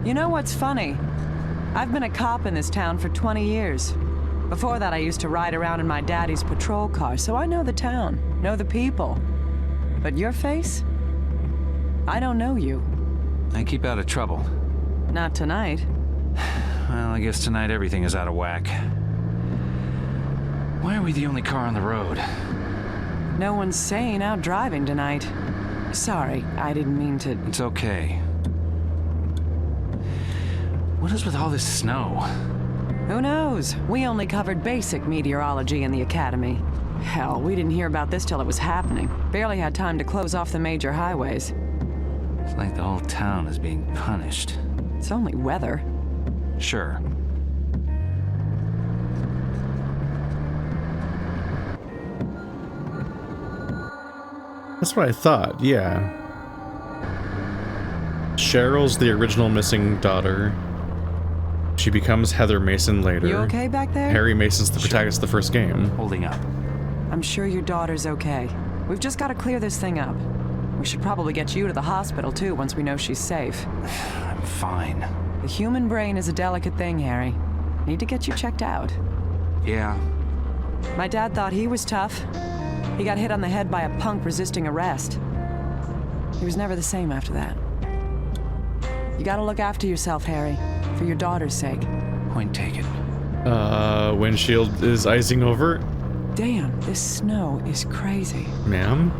You know what's funny? I've been a cop in this town for 20 years. Before that, I used to ride around in my daddy's patrol car, so I know the town, know the people. But your face? I don't know you. I keep out of trouble. Not tonight. Well, I guess tonight everything is out of whack. Why are we the only car on the road? No one's sane out driving tonight. Sorry, I didn't mean to... It's okay. What is with all this snow? Who knows? We only covered basic meteorology in the academy. Hell, we didn't hear about this till it was happening. Barely had time to close off the major highways. It's like the whole town is being punished. It's only weather. Sure. That's what I thought, yeah. Cheryl's the original missing daughter. She becomes Heather Mason later. You okay back there? Harry Mason's the protagonist of the first game. Holding up. I'm sure your daughter's okay. We've just got to clear this thing up. We should probably get you to the hospital, too, once we know she's safe. I'm fine. The human brain is a delicate thing, Harry. Need to get you checked out. Yeah. My dad thought he was tough. He got hit on the head by a punk resisting arrest. He was never the same after that. You gotta look after yourself, Harry, for your daughter's sake. Point taken. Windshield is icing over. Damn, this snow is crazy. Ma'am?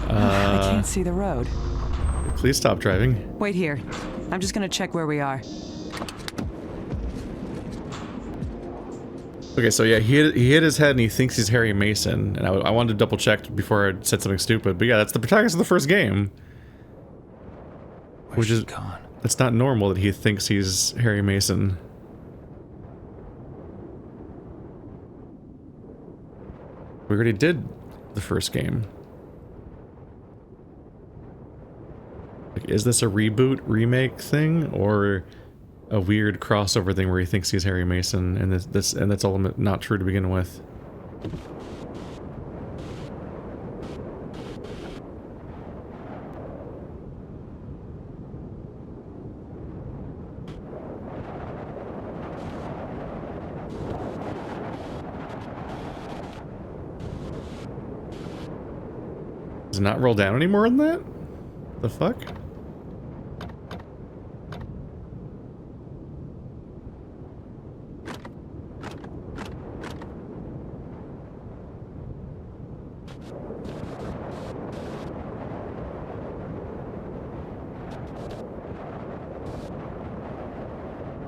I can't see the road. Please stop driving. Wait here. I'm just gonna check where we are. Okay, so yeah, he hit his head and he thinks he's Harry Mason. And I wanted to double check before I said something stupid. But yeah, that's the protagonist of the first game. Where's she gone? It's not normal that he thinks he's Harry Mason. We already did the first game. Like, is this a reboot, remake thing, or a weird crossover thing where he thinks he's Harry Mason, and that's all not true to begin with? Does it not roll down any more than that? The fuck?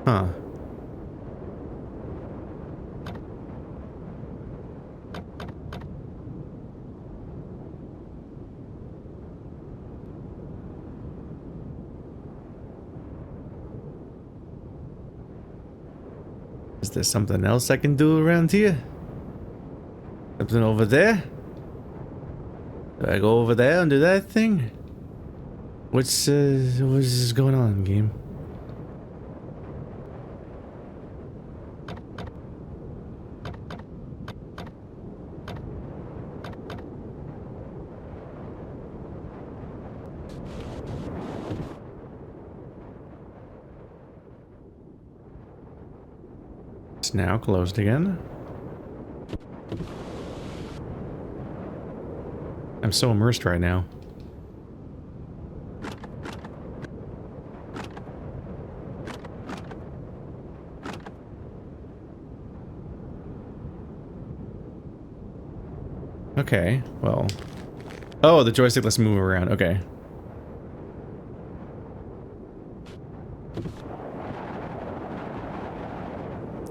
Huh. Is there something else I can do around here? Something over there? Do I go over there and do that thing? What's going on, game? It's now closed again. I'm so immersed right now. Okay, well. Oh, the joystick lets me move around. Okay.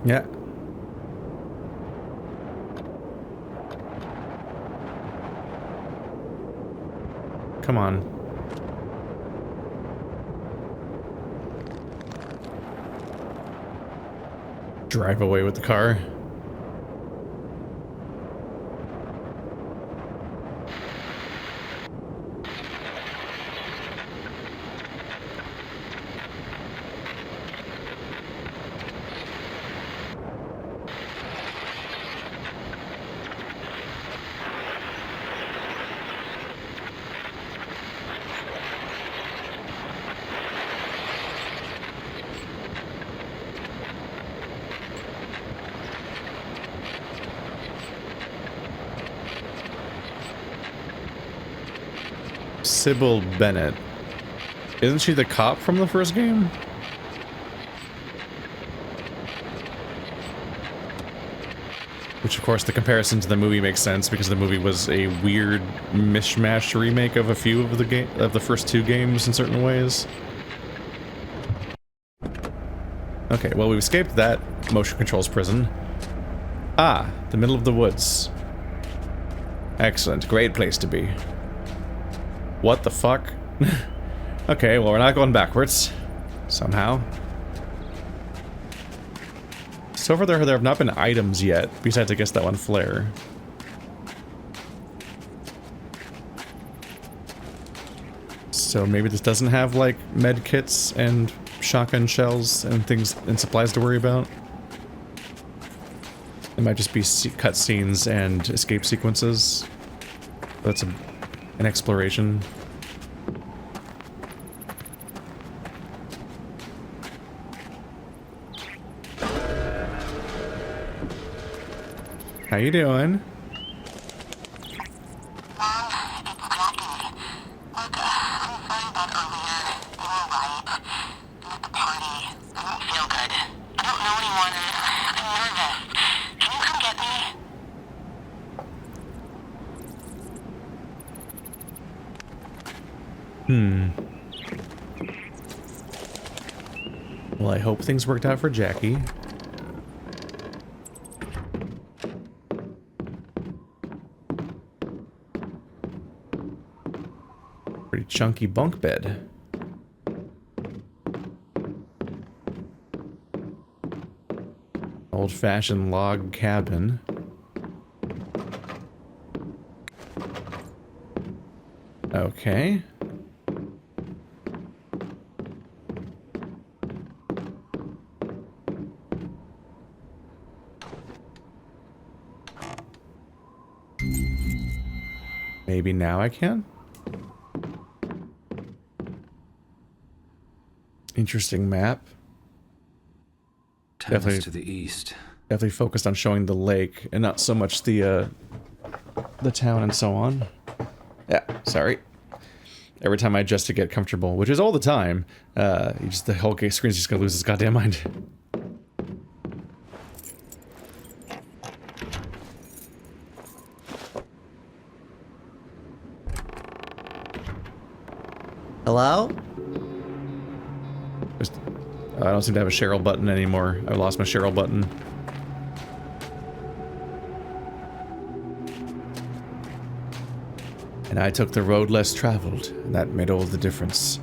Yeah. Come on. Drive away with the car. Sybil Bennett. Isn't she the cop from the first game? Which, of course, the comparison to the movie makes sense because the movie was a weird mishmash remake of a few of the first two games in certain ways. Okay, well, we've escaped that motion controls prison. Ah, the middle of the woods. Excellent, great place to be. What the fuck? Okay, well, we're not going backwards. Somehow. So far there have not been items yet, besides I guess that one flare. So maybe this doesn't have like med kits and shotgun shells and things and supplies to worry about. It might just be cutscenes and escape sequences. That's an exploration. How you doing? Well, I hope things worked out for Jackie. Pretty chunky bunk bed. Old-fashioned log cabin. Okay. Maybe now I can? Interesting map. Definitely to the east. Definitely focused on showing the lake and not so much the town and so on. Yeah, sorry. Every time I adjust to get comfortable, which is all the time, the whole screen's just gonna lose its goddamn mind. Hello? I don't seem to have a Cheryl button anymore. I lost my Cheryl button. And I took the road less traveled, and that made all the difference.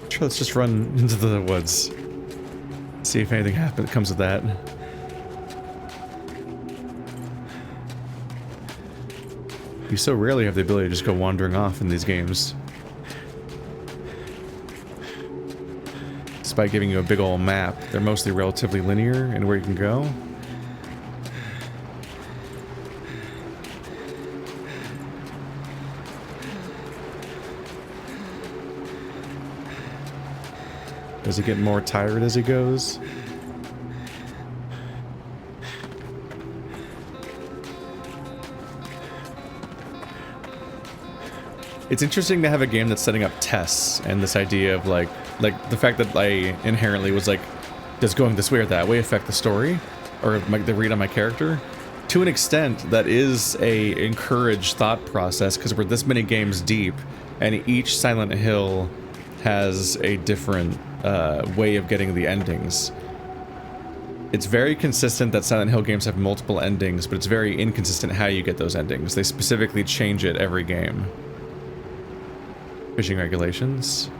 Sure, let's just run into the woods. See if anything comes of that. You so rarely have the ability to just go wandering off in these games. Despite giving you a big old map, they're mostly relatively linear in where you can go. Does he get more tired as he goes? It's interesting to have a game that's setting up tests and this idea of like the fact that I inherently was like, does going this way or that way affect the story? Or the read on my character? To an extent, that is a encouraged thought process because we're this many games deep and each Silent Hill has a different way of getting the endings. It's very consistent that Silent Hill games have multiple endings, but it's very inconsistent how you get those endings. They specifically change it every game. Fishing regulations.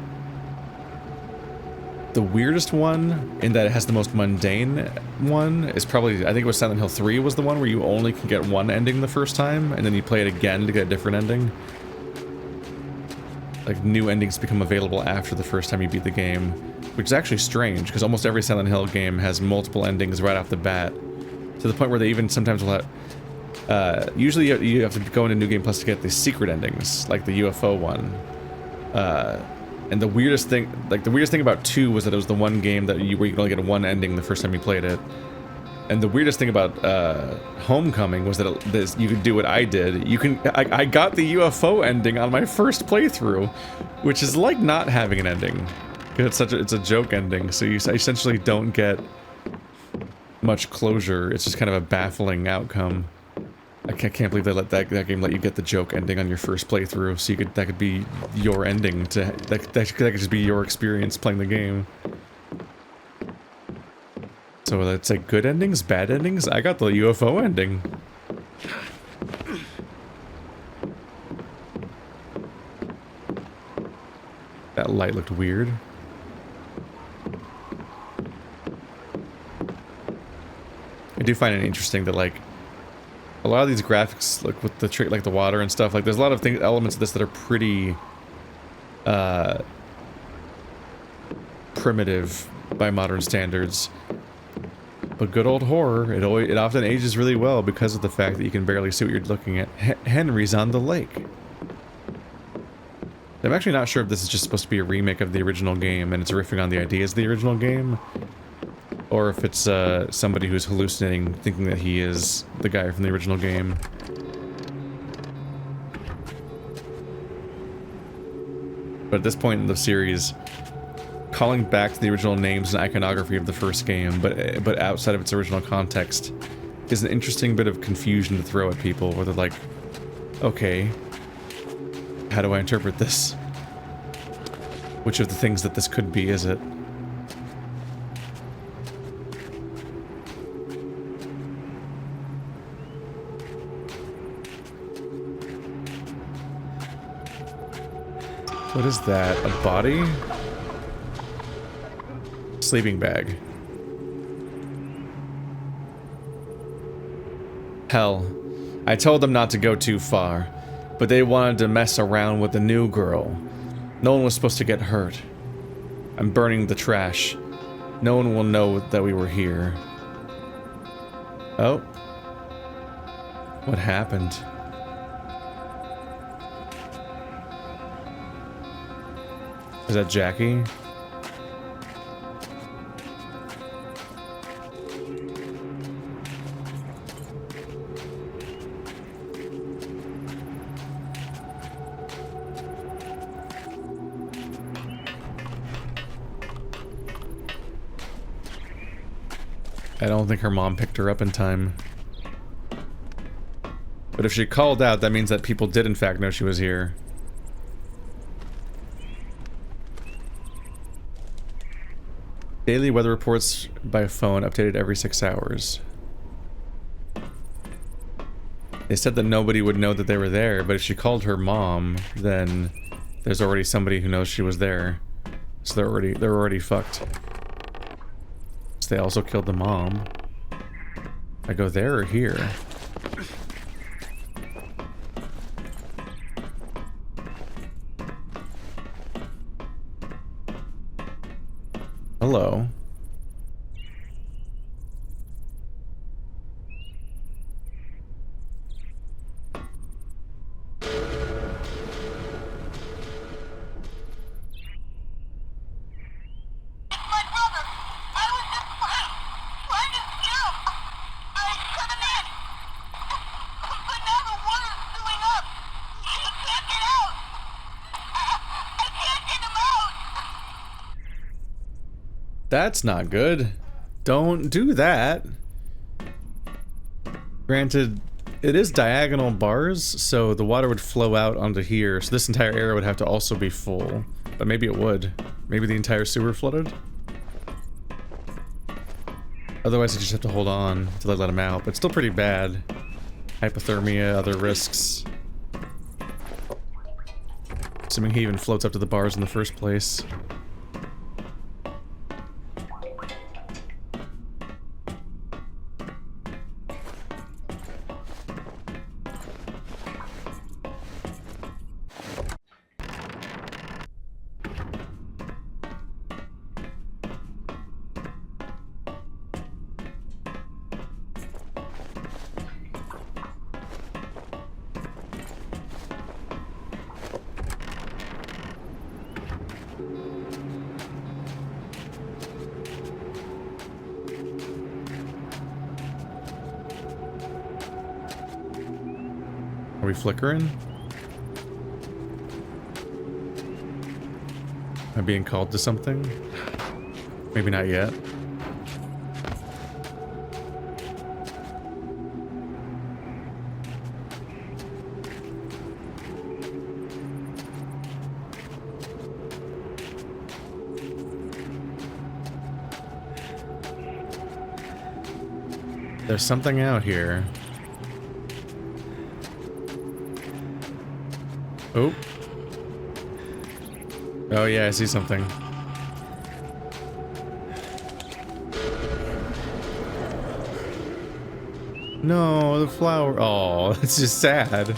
The weirdest one, in that it has the most mundane one, is probably, I think it was Silent Hill 3 was the one where you only can get one ending the first time, and then you play it again to get a different ending. Like, new endings become available after the first time you beat the game, which is actually strange, because almost every Silent Hill game has multiple endings right off the bat, to the point where they even sometimes will have... usually you have to go into New Game Plus to get the secret endings, like the UFO one. And the weirdest thing about 2 was that it was the one game that where you could only get one ending the first time you played it. And the weirdest thing about Homecoming was that you could do what I did. I got the UFO ending on my first playthrough, which is like not having an ending. Because it's a joke ending, so you essentially don't get much closure. It's just kind of a baffling outcome. I can't believe they let that game let you get the joke ending on your first playthrough. So that could be your ending to that could just be your experience playing the game. So let's say good endings, bad endings. I got the UFO ending. That light looked weird. I do find it interesting that like a lot of these graphics, like with the like the water and stuff, like there's a lot of elements of this that are pretty primitive by modern standards. But good old horror, it often ages really well because of the fact that you can barely see what you're looking at. Henry's on the lake. I'm actually not sure if this is just supposed to be a remake of the original game and it's riffing on the ideas of the original game, or if it's somebody who's hallucinating, thinking that he is the guy from the original game. But at this point in the series, calling back to the original names and iconography of the first game, but outside of its original context, is an interesting bit of confusion to throw at people, where they're like, okay, how do I interpret this? Which of the things that this could be is it? What is that? A body? Sleeping bag. Hell, I told them not to go too far, but they wanted to mess around with the new girl. No one was supposed to get hurt. I'm burning the trash. No one will know that we were here. Oh. What happened? Is that Jackie? I don't think her mom picked her up in time. But if she called out, that means that people did in fact know she was here. Daily weather reports by phone updated every 6 hours. They said that nobody would know that they were there, but if she called her mom, then there's already somebody who knows she was there. So they're already fucked. They also killed the mom. I go there or here? Hello. That's not good. Don't do that. Granted, it is diagonal bars, so the water would flow out onto here, so this entire area would have to also be full. But maybe it would. Maybe the entire sewer flooded? Otherwise, you just have to hold on till they let him out, but it's still pretty bad. Hypothermia, other risks. Assuming he even floats up to the bars in the first place. we flickering? Am I being called to something? Maybe not yet. There's something out here. Oh. Oh yeah, I see something. No, the flower. Oh, it's just sad.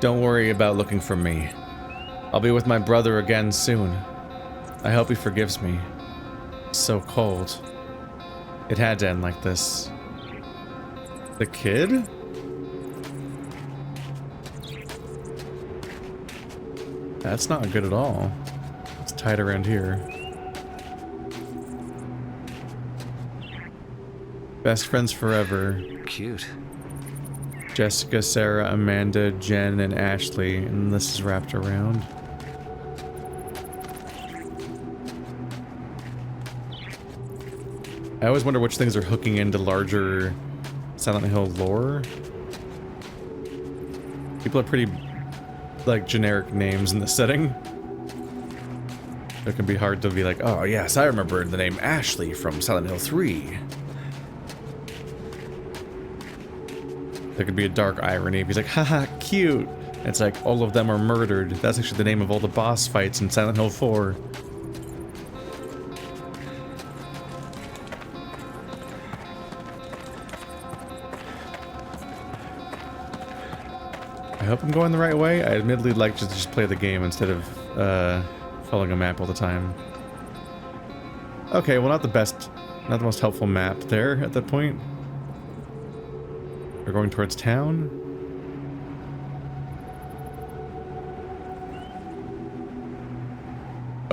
Don't worry about looking for me. I'll be with my brother again soon. I hope he forgives me. It's so cold. It had to end like this. The kid? That's not good at all. It's tied around here. Best friends forever. Cute. Jessica, Sarah, Amanda, Jen, and Ashley. And this is wrapped around. I always wonder which things are hooking into larger Silent Hill lore. People are pretty, like, generic names in the setting. It can be hard to be like, oh yes, I remember the name Ashley from Silent Hill 3. There could be a dark irony if he's like, haha, cute. And it's like, all of them are murdered. That's actually the name of all the boss fights in Silent Hill 4. I hope I'm going the right way. I admittedly like to just play the game instead of following a map all the time. Okay, well not the most helpful map there at that point. We're going towards town.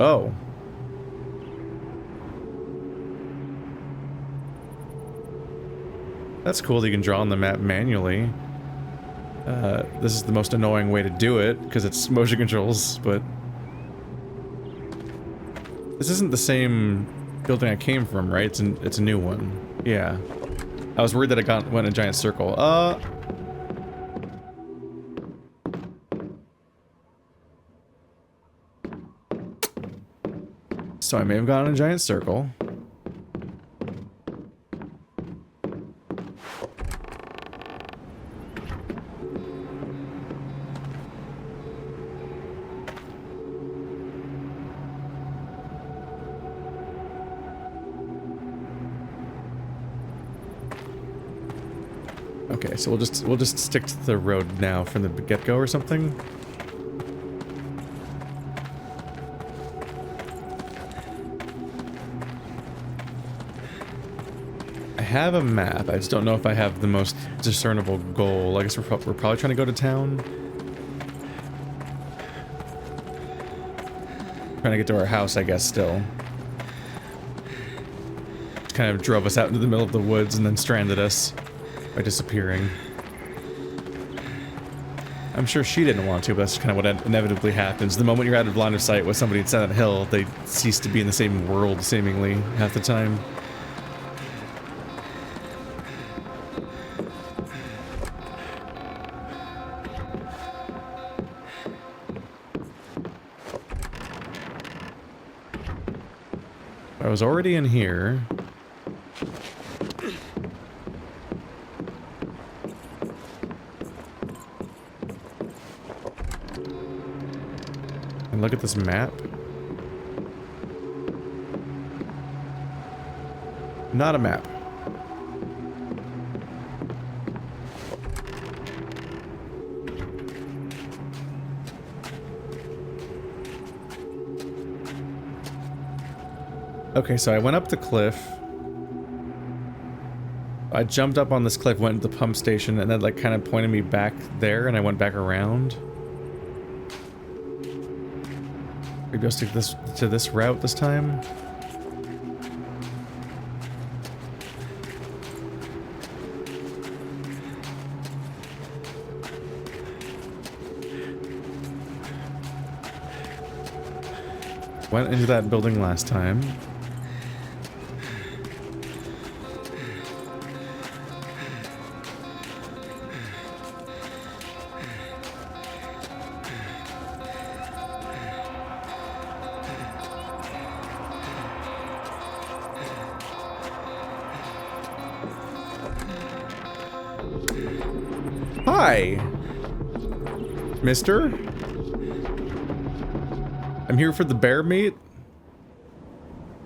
Oh. That's cool that you can draw on the map manually. This is the most annoying way to do it, because it's motion controls, but... This isn't the same building I came from, right? It's a new one. Yeah. I was worried that it went in a giant circle. So I may have gone in a giant circle. Okay, so we'll just stick to the road now from the get-go or something. I have a map. I just don't know if I have the most discernible goal. I guess we're probably trying to go to town. Trying to get to our house, I guess, still. Just kind of drove us out into the middle of the woods and then stranded us by disappearing. I'm sure she didn't want to, but that's kind of what inevitably happens. The moment you're out of line of sight with somebody in Silent Hill, they cease to be in the same world, seemingly, half the time. I was already in here. And look at this map. Not a map. Okay, so I went up the cliff. I jumped up on this cliff, went to the pump station, and then like kind of pointed me back there, and I went back around. Maybe I'll stick to this route this time. Went into that building last time. Hi, mister. I'm here for the bear meat.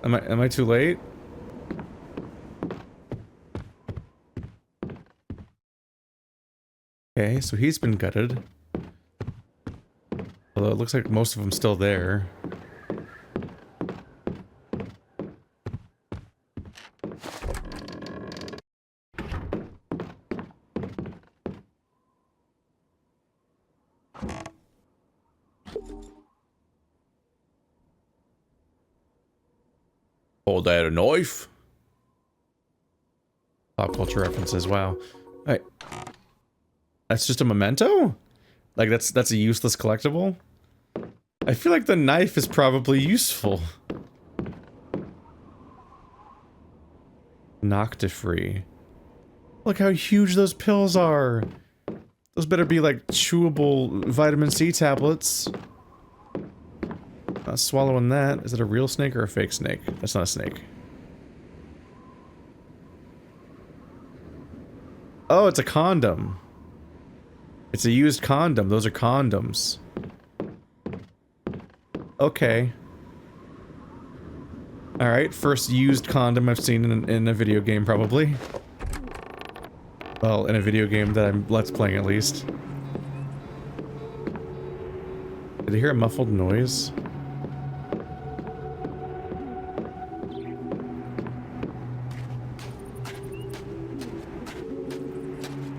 Am I too late? Okay, so he's been gutted. Although it looks like most of them's still there. Hold that a knife. Pop culture references, wow. Hey. That's just a memento? Like that's a useless collectible? I feel like the knife is probably useful. Noctifree. Look how huge those pills are. Those better be like chewable vitamin C tablets. Not swallowing that. Is it a real snake or a fake snake? That's not a snake. Oh, it's a condom. It's a used condom. Those are condoms. Okay. Alright, first used condom I've seen in a video game, probably. Well, in a video game that I'm let's playing, at least. Did I hear a muffled noise?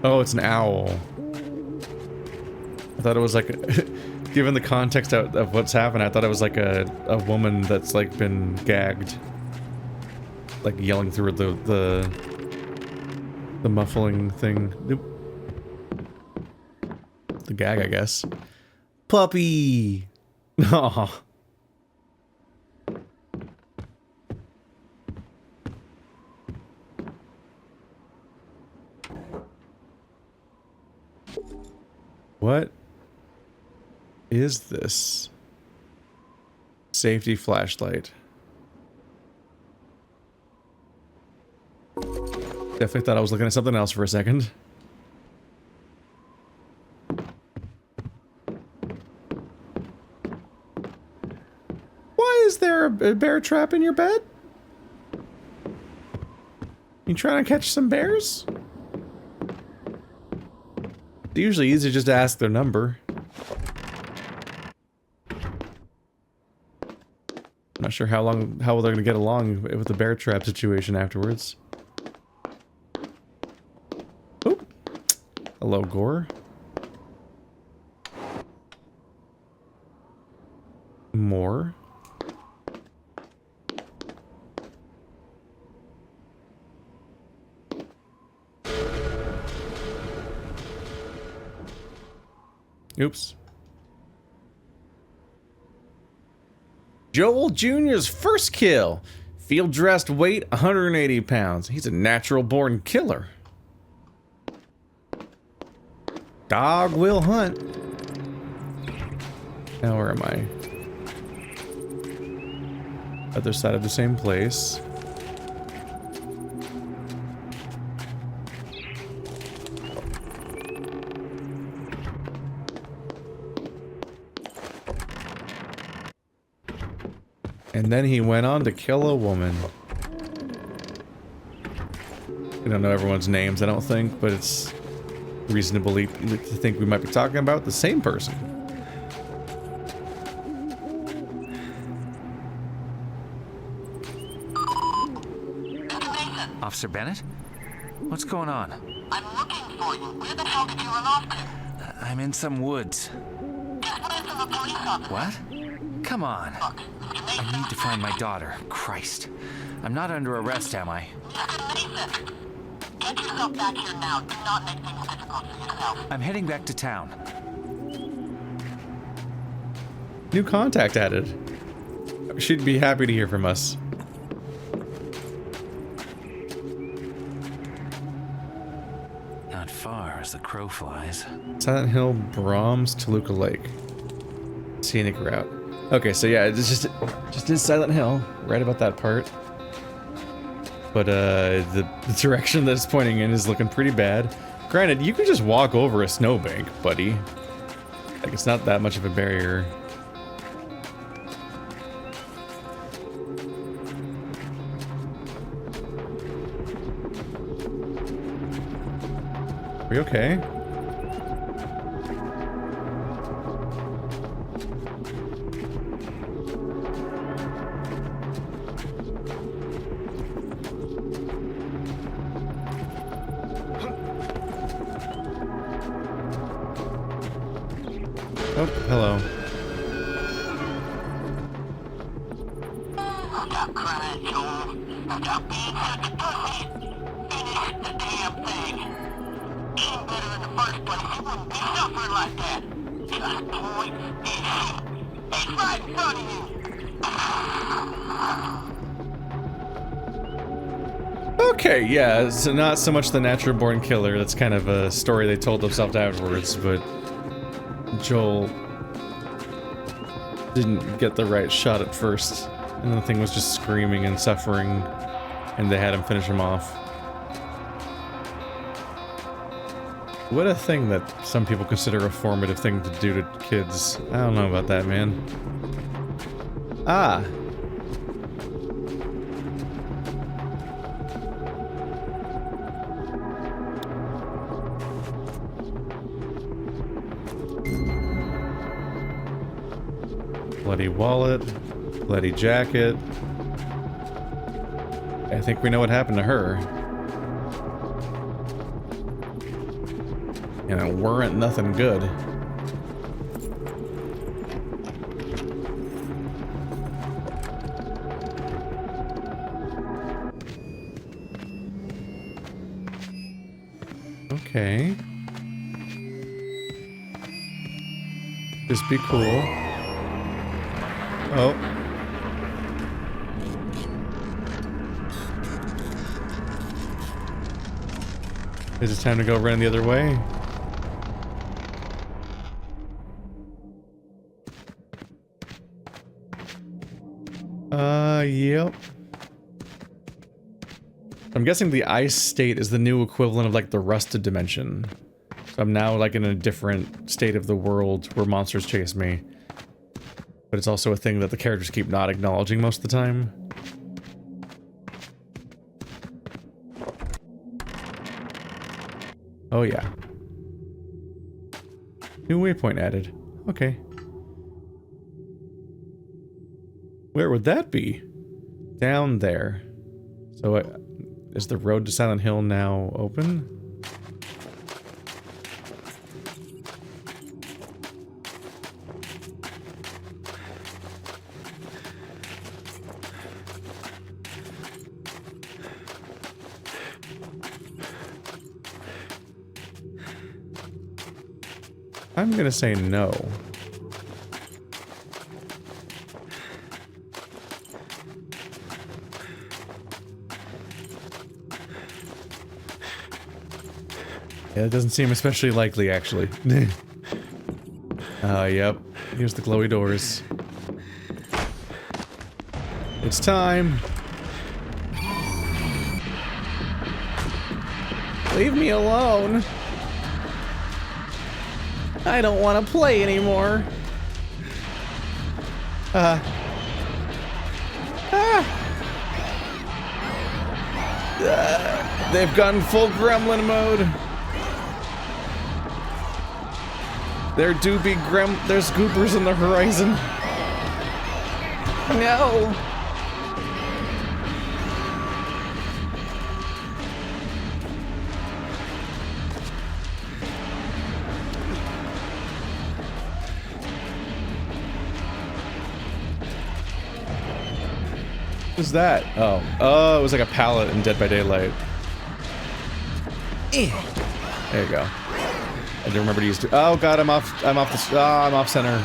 Oh, it's an owl. I thought it was like, given the context of what's happened, I thought it was like a woman that's like been gagged. Like yelling through the muffling thing. Nope. The gag, I guess. Puppy! Aw. What is this? Safety flashlight. Definitely thought I was looking at something else for a second. Why is there a bear trap in your bed? You trying to catch some bears? It's usually easy just to ask their number. I'm not sure how they're gonna get along with the bear trap situation afterwards. Oop. Hello, Gore. More. Oops. Joel Jr.'s first kill. Field dressed, weight 180 pounds. He's a natural born killer. Dog will hunt. Now where am I? Other side of the same place. And then he went on to kill a woman. I don't know everyone's names, I don't think, but it's reasonable to think we might be talking about the same person. Officer Bennett? What's going on? I'm looking for you. Where the hell did you run off to? I'm in some woods. Just went from a police officer. What? Come on. Look, I need to find my daughter. Christ. I'm not under arrest, am I? Mr. Mason, get yourself back here now. Do not make things difficult for yourself. I'm heading back to town. New contact added. she'd be happy to hear from us. Not far as the crow flies. Silent Hill, Brahms, Toluca Lake. Scenic route. Okay, so yeah, it's just in Silent Hill, right about that part. But the direction that it's pointing in is looking pretty bad. Granted, you can just walk over a snowbank, buddy. Like, it's not that much of a barrier. Are we okay? Oh, hello. Stop crying, Joel. Stop being such a pussy. Finish the damn thing. Getting better in the first place, you wouldn't be suffering like that. Just point and shoot. It's right in front of you. Okay, yeah, so not so much the natural born killer. That's kind of a story they told themselves afterwards, but Joel didn't get the right shot at first, and the thing was just screaming and suffering, and they had him finish him off. What a thing that some people consider a formative thing to do to kids. I don't know about that, man. Ah! Bloody wallet, bloody jacket. I think we know what happened to her. And it weren't nothing good. Okay. Just be cool. Oh. Is it time to go run the other way? Yep. I'm guessing the ice state is the new equivalent of like the rusted dimension. So I'm now like in a different state of the world where monsters chase me. But it's also a thing that the characters keep not acknowledging most of the time. Oh yeah. New waypoint added. Okay. Where would that be? Down there. So is the road to Silent Hill now open? I'm gonna say no. Yeah, it doesn't seem especially likely, actually. Yep. Here's the glowy doors. It's time! Leave me alone! I don't want to play anymore! They've gone full gremlin mode! There's goopers in the horizon. No. What's that? Oh. Oh, it was like a pallet in Dead by Daylight. There you go. I don't remember to use. Oh god, I'm off center.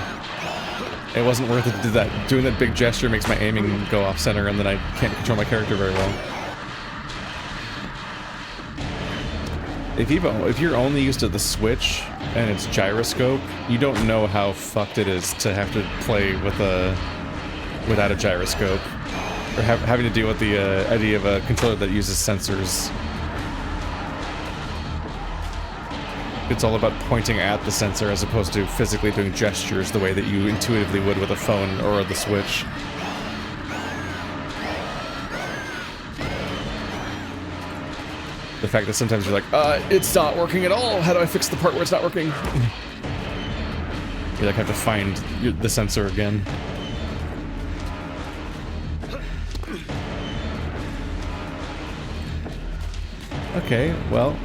It wasn't worth it to do that. Doing that big gesture makes my aiming go off center, and then I can't control my character very well. If you're only used to the Switch and its gyroscope, you don't know how fucked it is to have to play with without a gyroscope, or having to deal with the idea of a controller that uses sensors. It's all about pointing at the sensor as opposed to physically doing gestures the way that you intuitively would with a phone or the Switch. The fact that sometimes you're like, it's not working at all. How do I fix the part where it's not working? You like have to find the sensor again. Okay, well.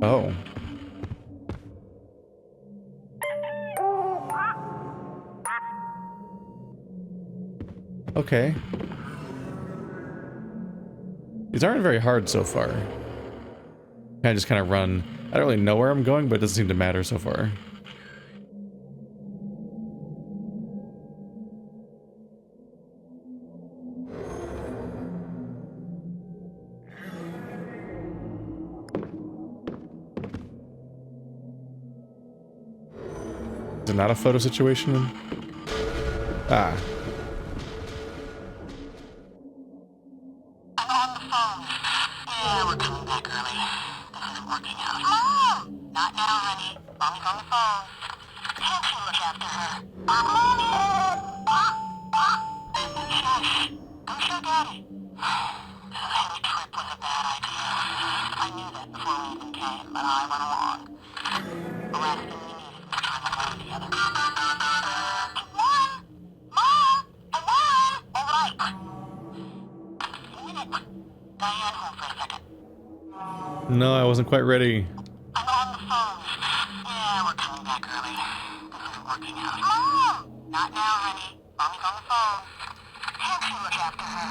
Oh. Okay. These aren't very hard so far. I just kind of run. I don't really know where I'm going, but it doesn't seem to matter so far. Is it not a photo situation? Ah. I'm on the phone. Yeah, we're coming back early. This isn't working out. Mom! Not now, honey. Mommy's on the phone. Can't you look after her? Mommy! Shush. Go show Daddy. The whole trip was a bad idea. I knew that before we even came, but I went along. The last thing we needed was time alone together. Mom! Mom! I won! All right. A minute. Diane, hold for a second. No, I wasn't quite ready. I'm on the phone. Yeah, we're coming back early. This isn't working out. Mom! Not now, honey. Mommy's on the phone. Can't you look after her?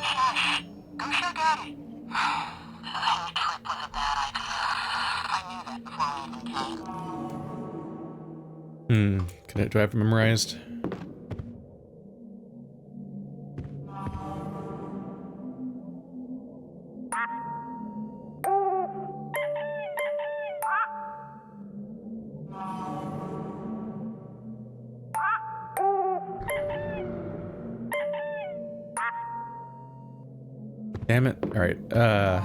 Shush. Go show Daddy. The whole trip was a bad idea. I knew that before we even came. Do I have it memorized? Damn it. All right. Yeah,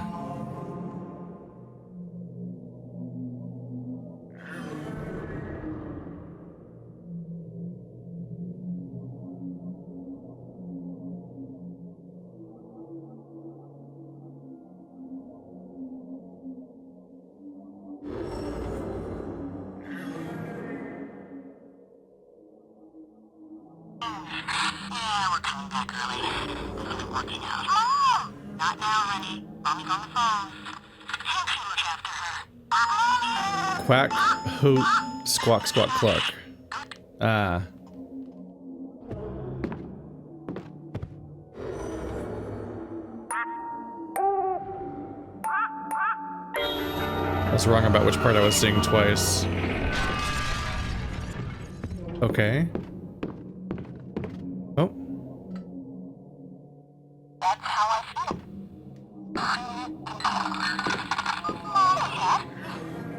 we're coming back early. This isn't working out. Mom! Not now, honey. Mommy's on the phone. Can't you look after her? Quack, hoot, squawk, squawk, cluck. Ah. I was wrong about which part I was seeing twice. Okay. Oh. That's how I feel. Monica?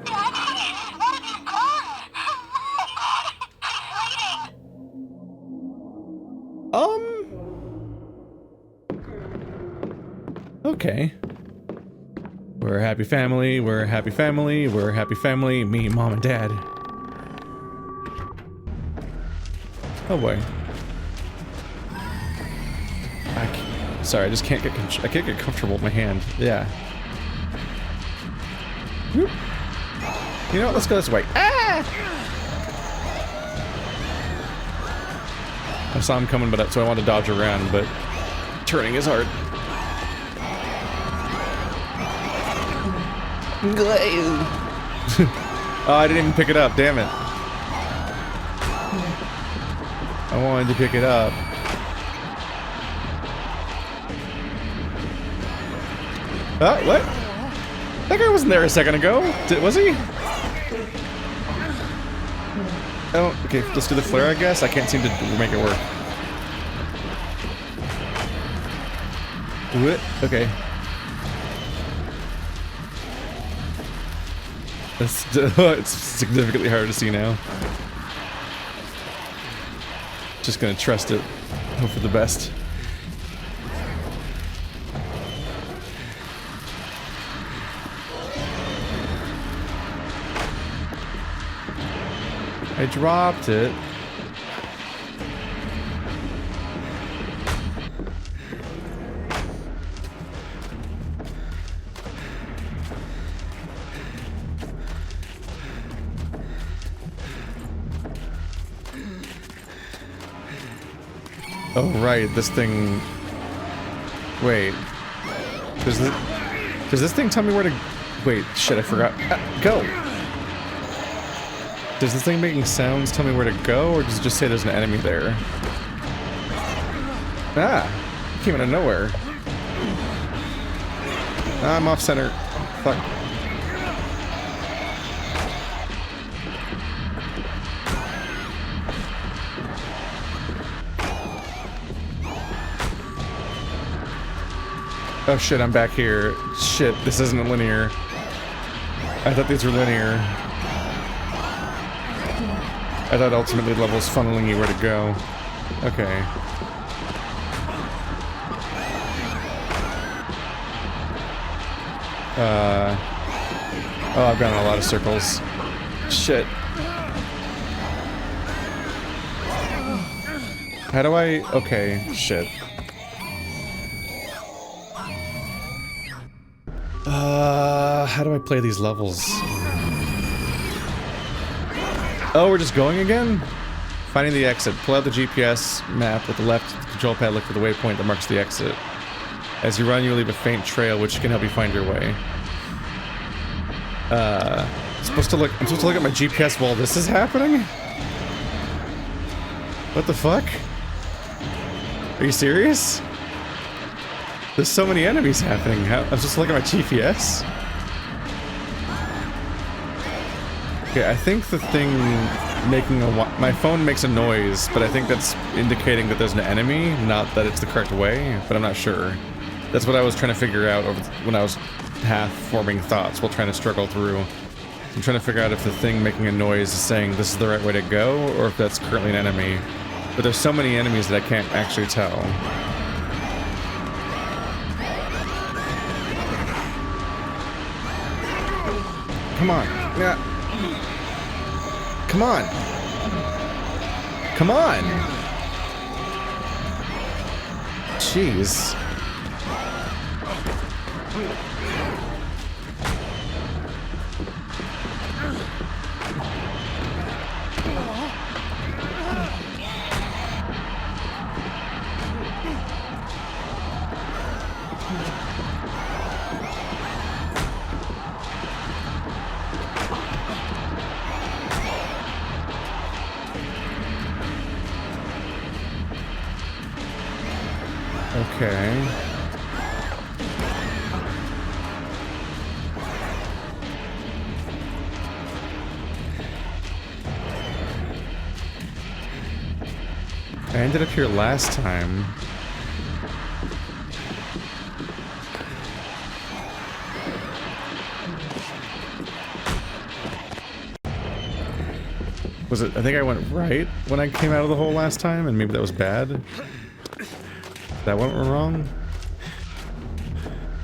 Daddy, what have you done? Oh, God. He's waiting. Okay. We're a happy family, we're a happy family, we're a happy family, me, mom, and dad. Oh boy. Sorry, I just can't get I can't get comfortable with my hand. Yeah. Whoop. You know what? Let's go this way. Ah! I saw him coming, so I wanted to dodge around, but turning is hard. Oh, I didn't even pick it up. Damn it. I wanted to pick it up. Oh, what? That guy wasn't there a second ago. Was he? Oh, okay, let's do the flare, I guess. I can't seem to make it work. What? Okay. It's significantly harder to see now. Just gonna trust it. Hope for the best. I dropped it. Oh right, this thing. Wait. Does this thing tell me where to? Wait, shit! I forgot. Go. Does this thing making sounds tell me where to go, or does it just say there's an enemy there? Ah! It came out of nowhere. I'm off center. Fuck. Oh shit, I'm back here. Shit, this isn't linear. I thought these were linear. I thought ultimately levels funneling you where to go. Okay. Oh, I've gone in a lot of circles. Shit. How do I... Okay, shit. How do I play these levels? Oh, we're just going again? Finding the exit. Pull out the GPS map with the left control pad, look for the waypoint that marks the exit. As you run, you leave a faint trail, which can help you find your way. I'm supposed to look at my GPS while this is happening? What the fuck? Are you serious? There's so many enemies happening. I'm supposed to look at my GPS? Okay, I think the thing making my phone makes a noise, but I think that's indicating that there's an enemy, not that it's the correct way, but I'm not sure. That's what I was trying to figure out when I was half-forming thoughts while trying to struggle through. I'm trying to figure out if the thing making a noise is saying this is the right way to go, or if that's currently an enemy. But there's so many enemies that I can't actually tell. Come on. Yeah. Come on. Come on. Jeez. Okay. I ended up here last time. Was it? I think I went right when I came out of the hole last time, and maybe that was bad. That went wrong?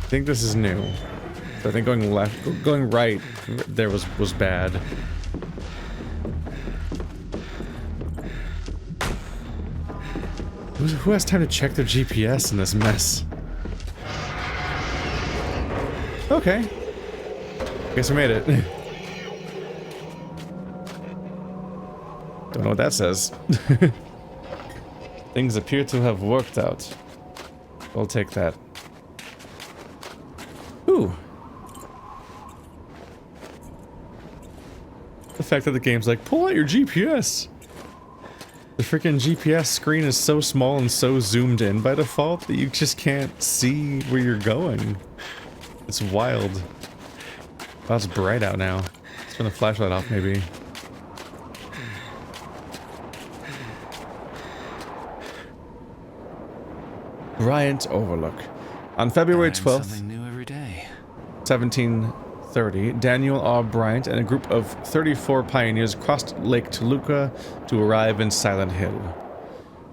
I think this is new. So I think going left, going right there was bad. Who has time to check their GPS in this mess? Okay. Guess we made it. Don't know what that says. Things appear to have worked out. We'll take that. Ooh. The fact that the game's like, pull out your GPS. The freaking GPS screen is so small and so zoomed in by default that you just can't see where you're going. It's wild. Oh, it's bright out now. Let's turn the flashlight off, maybe. Bryant Overlook. On February 12th, something new every day. 1730, Daniel R. Bryant and a group of 34 pioneers crossed Lake Toluca to arrive in Silent Hill.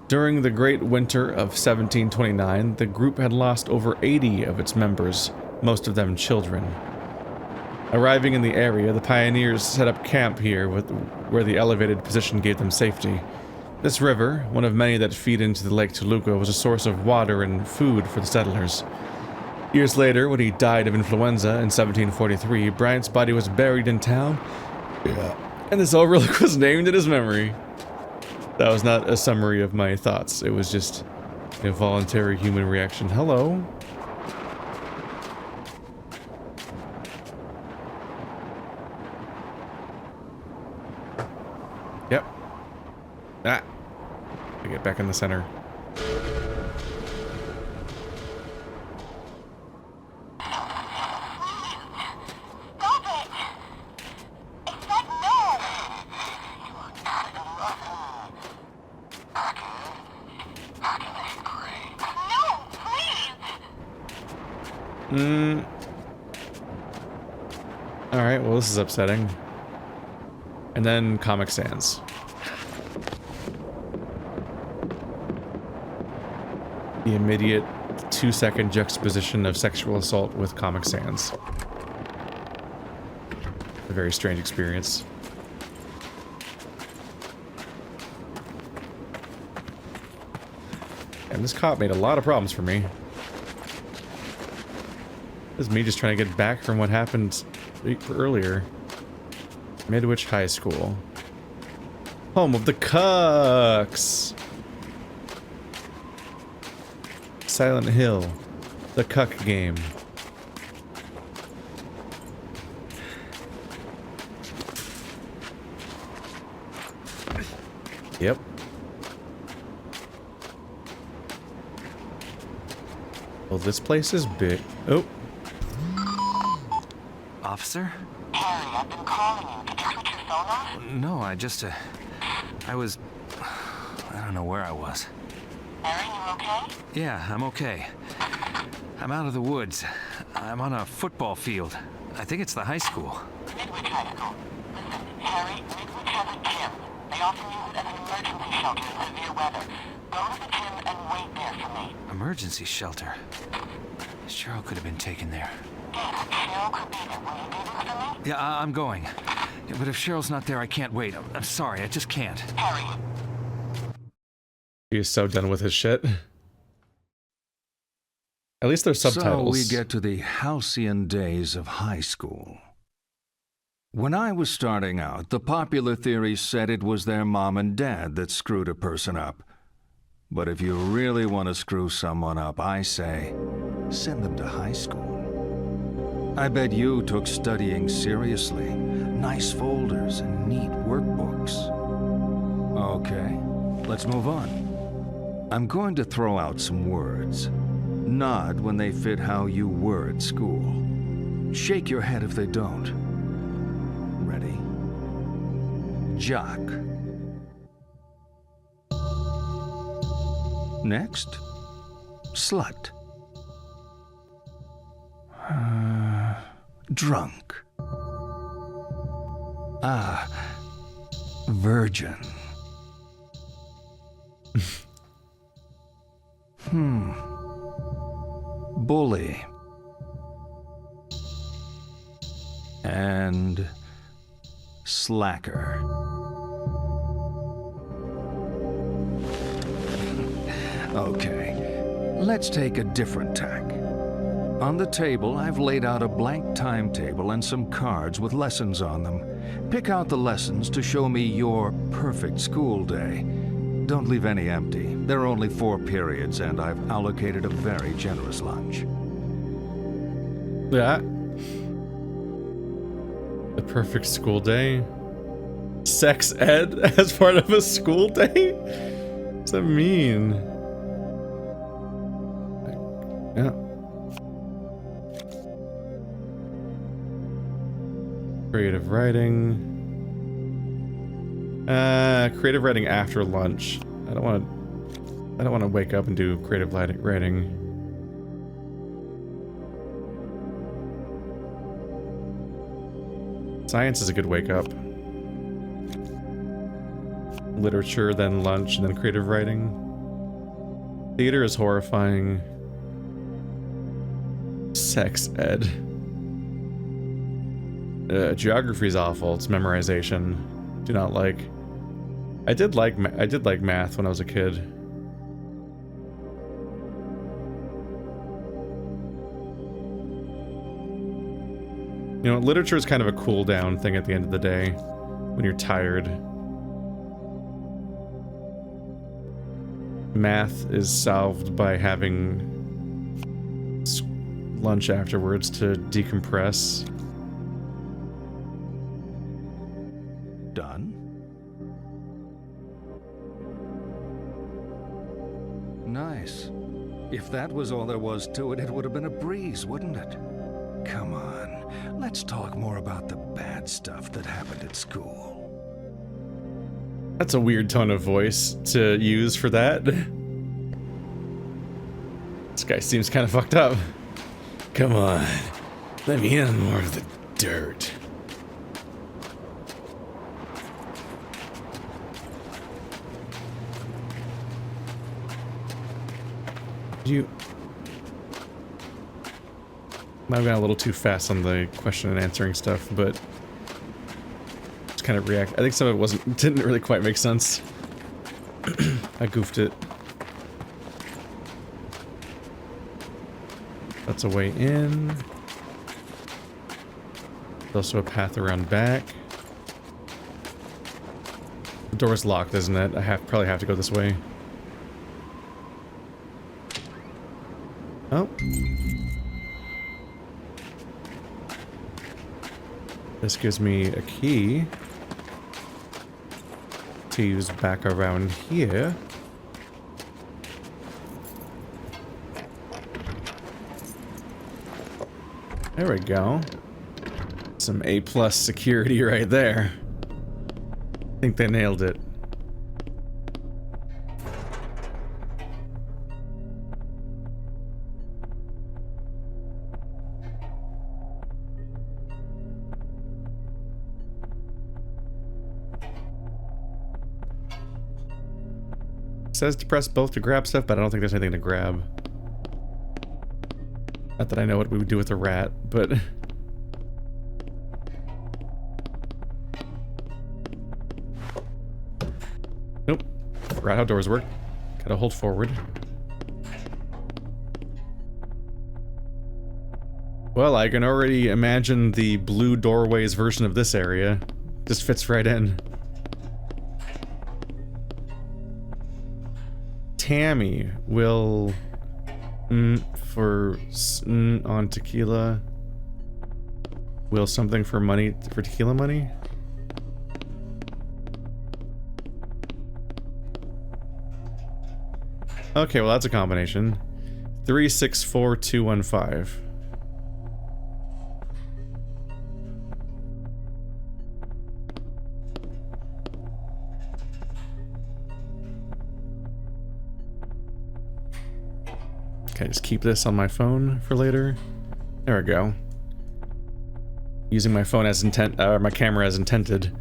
During the Great Winter of 1729, the group had lost over 80 of its members, most of them children. Arriving in the area, the pioneers set up camp here where the elevated position gave them safety. This river, one of many that feed into the Lake Toluca, was a source of water and food for the settlers. Years later, when he died of influenza in 1743, Bryant's body was buried in town, and this overlook was named in his memory. That was not a summary of my thoughts, it was just a voluntary human reaction. Hello? Yep. Ah. I get back in the center. Alright, well this is upsetting. And then Comic Sans. The immediate 2-second juxtaposition of sexual assault with Comic Sans. A very strange experience. And this cop made a lot of problems for me. This is me just trying to get back from what happened earlier. Midwich High School. Home of the Cucks! Silent Hill. The Cuck game. Yep. Well, this place is big. Oh. Officer? Harry, I've been calling you. Did you switch your phone off? No, I was... I don't know where I was. Harry, you okay? Yeah, I'm okay. I'm out of the woods. I'm on a football field. I think it's the high school. Midwich High School. Listen, Harry, Midwich has a gym. They often use it as an emergency shelter in severe weather. Go to the gym and wait there for me. Emergency shelter? Cheryl could have been taken there. Cheryl could be there. Will you do this for me? Yeah, I'm going. Yeah, but if Cheryl's not there, I can't wait. I'm sorry, I just can't. Harry. He is so done with his shit. At least there's subtitles. So we get to the halcyon days of high school. When I was starting out, the popular theory said it was their mom and dad that screwed a person up. But if you really want to screw someone up, I say, send them to high school. I bet you took studying seriously. Nice folders and neat workbooks. Okay, let's move on. I'm going to throw out some words. Nod when they fit how you were at school. Shake your head if they don't. Ready? Jock. Next, slut. Drunk. Virgin. Bully. And slacker. Okay, let's take a different tack. On the table, I've laid out a blank timetable and some cards with lessons on them. Pick out the lessons to show me your perfect school day. Don't leave any empty. There are only 4 periods, and I've allocated a very generous lunch. Yeah. The perfect school day. Sex ed as part of a school day? What's that mean? Yeah. Creative writing. Creative writing after lunch. I don't want to wake up and do creative writing. Science is a good wake up. Literature, then lunch, and then creative writing. Theater is horrifying. Sex ed. Geography is awful. It's memorization. Do not like. I did like math when I was a kid. You know, literature is kind of a cool down thing at the end of the day when you're tired. Math is solved by having lunch afterwards to decompress. Done? Nice. If that was all there was to it, it would have been a breeze, wouldn't it? Come on, let's talk more about the bad stuff that happened at school. That's a weird tone of voice to use for that. This guy seems kind of fucked up. Come on, let me in on more of the dirt. I've gone a little too fast on the question and answering stuff, but just kind of react. I think some of it didn't really quite make sense. I goofed it. That's a way in. There's also a path around back. The door's locked, isn't it? I probably have to go this way. Oh. This gives me a key to use back around here. There we go. Some A+ security right there. I think they nailed it. It says to press both to grab stuff, but I don't think there's anything to grab. Not that I know what we would do with a rat, but... Nope. Forgot how doors work. Gotta hold forward. Well, I can already imagine the blue doorways version of this area. Just fits right in. Tammy will on tequila. Will something for money for tequila money? Okay, well that's a combination. 364215. Okay, just keep this on my phone for later. There we go. Using my phone as my camera as intended,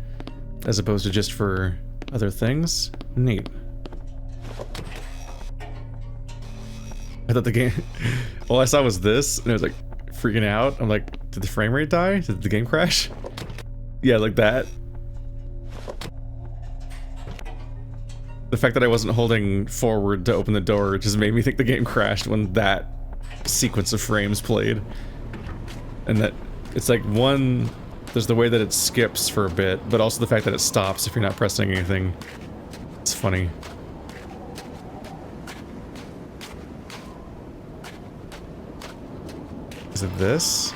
as opposed to just for other things. Neat. I thought the game... all I saw was this, and I was like freaking out. I'm like, did the frame rate die? Did the game crash? Yeah, like that. The fact that I wasn't holding forward to open the door just made me think the game crashed when that sequence of frames played. And that it's like one, there's the way that it skips for a bit, but also the fact that it stops if you're not pressing anything. It's funny. Is it this?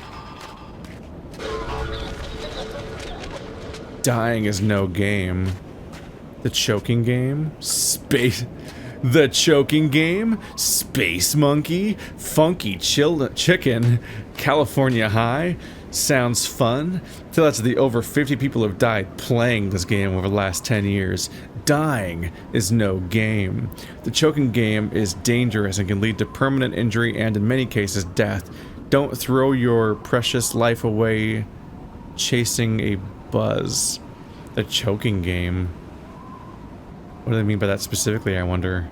Dying is no game. The choking game? The choking game? Space Monkey? Funky Chicken? California High? Sounds fun? Tell that to the over 50 people who have died playing this game over the last 10 years. Dying is no game. The choking game is dangerous and can lead to permanent injury and, in many cases, death. Don't throw your precious life away chasing a buzz. The choking game. What do they mean by that specifically, I wonder?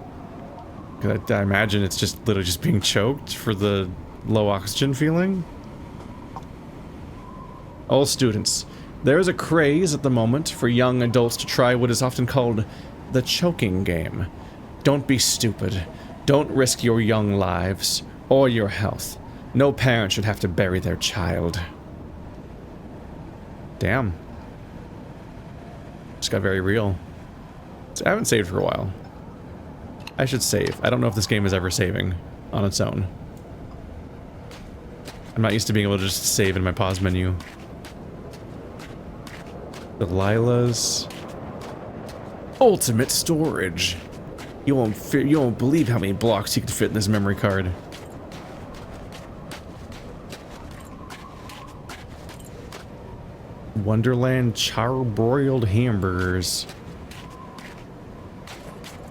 'Cause I imagine it's just literally just being choked for the low oxygen feeling. All students, there is a craze at the moment for young adults to try what is often called the choking game. Don't be stupid. Don't risk your young lives or your health. No parent should have to bury their child. Damn. Just got very real. So I haven't saved for a while. I should save. I don't know if this game is ever saving on its own. I'm not used to being able to just save in my pause menu. Delilah's ultimate storage. You won't believe how many blocks you could fit in this memory card. Wonderland charbroiled hamburgers.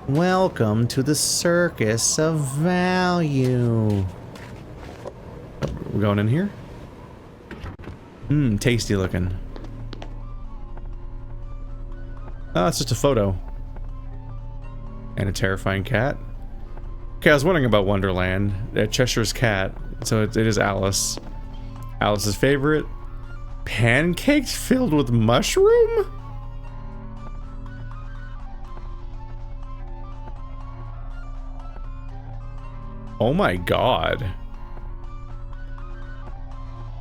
Welcome to the circus of value. We're going in here? Mmm, tasty looking. Oh, it's just a photo. And a terrifying cat. Okay, I was wondering about Wonderland. Cheshire's cat. So it is Alice. Alice's favorite. Pancakes filled with mushroom? Oh my god.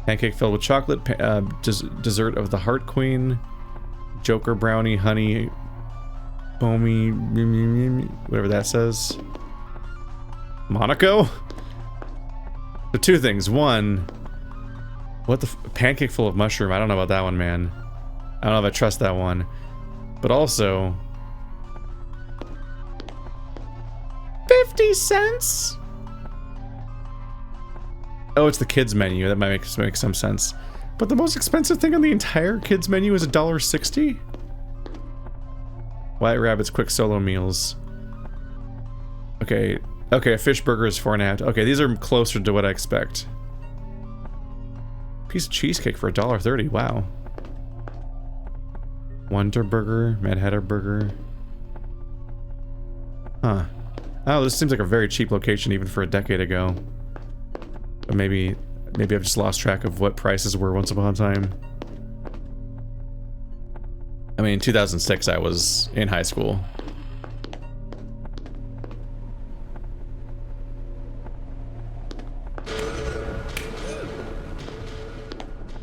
Pancake filled with chocolate, dessert of the Heart Queen, Joker brownie, honey, foamy, whatever that says. Monaco? So two things. One, what the pancake full of mushroom? I don't know about that one, man. I don't know if I trust that one. But also, 50 cents? Oh, it's the kids menu. That might make some sense. But the most expensive thing on the entire kids menu is $1.60? White Rabbit's quick solo meals. Okay. Okay, a fish burger is $4.50. Okay, these are closer to what I expect. Piece of cheesecake for $1.30. Wow. Wonder Burger, Mad Hatter Burger. Huh. Oh, this seems like a very cheap location even for a decade ago. But maybe I've just lost track of what prices were once upon a time. I mean, in 2006, I was in high school.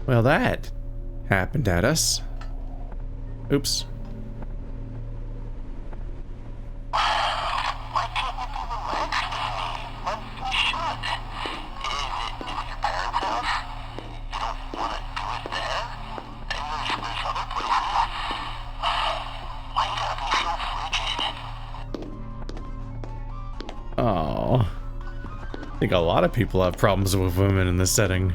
Well, that happened at us. Oops. Why can't you be relaxed with me? Well, you should. Is it your parents' house? You don't want to do it there? And there's other places. Why you gotta be so frigid? Oh. I think a lot of people have problems with women in this setting.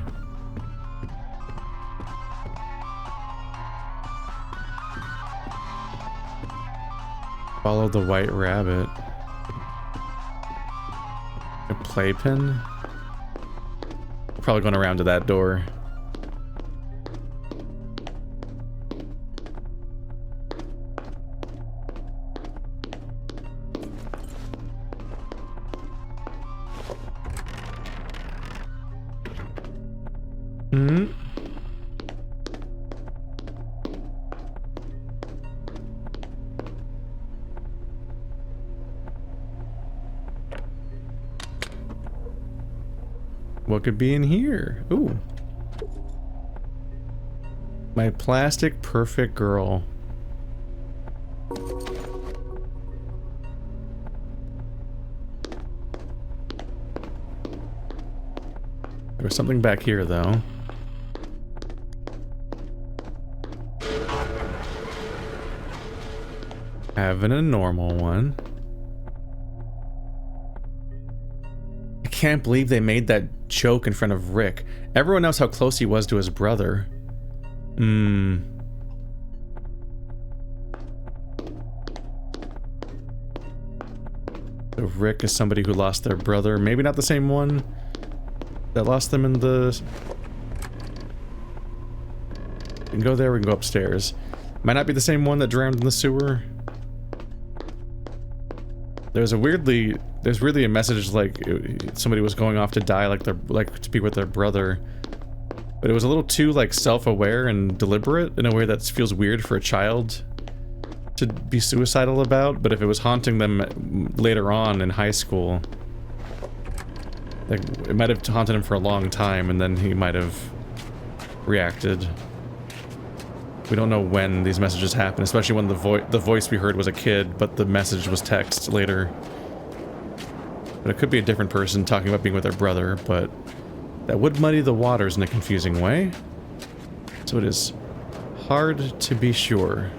Follow the White Rabbit. A playpen? Probably going around to that door. Hmm? What could be in here? Ooh. My plastic perfect girl. There's something back here, though. Having a normal one. I can't believe they made that joke in front of Rick. Everyone knows how close he was to his brother. So Rick is somebody who lost their brother. Maybe not the same one that lost them in the... We can go there, we can go upstairs. Might not be the same one that drowned in the sewer. There's really a message like somebody was going off to die, like to be with their brother. But it was a little too like self-aware and deliberate in a way that feels weird for a child to be suicidal about. But if it was haunting them later on in high school, like it might have haunted him for a long time, and then he might have reacted. We don't know when these messages happen, especially when the voice we heard was a kid, but the message was text later. But it could be a different person talking about being with their brother, but that would muddy the waters in a confusing way. So it is hard to be sure.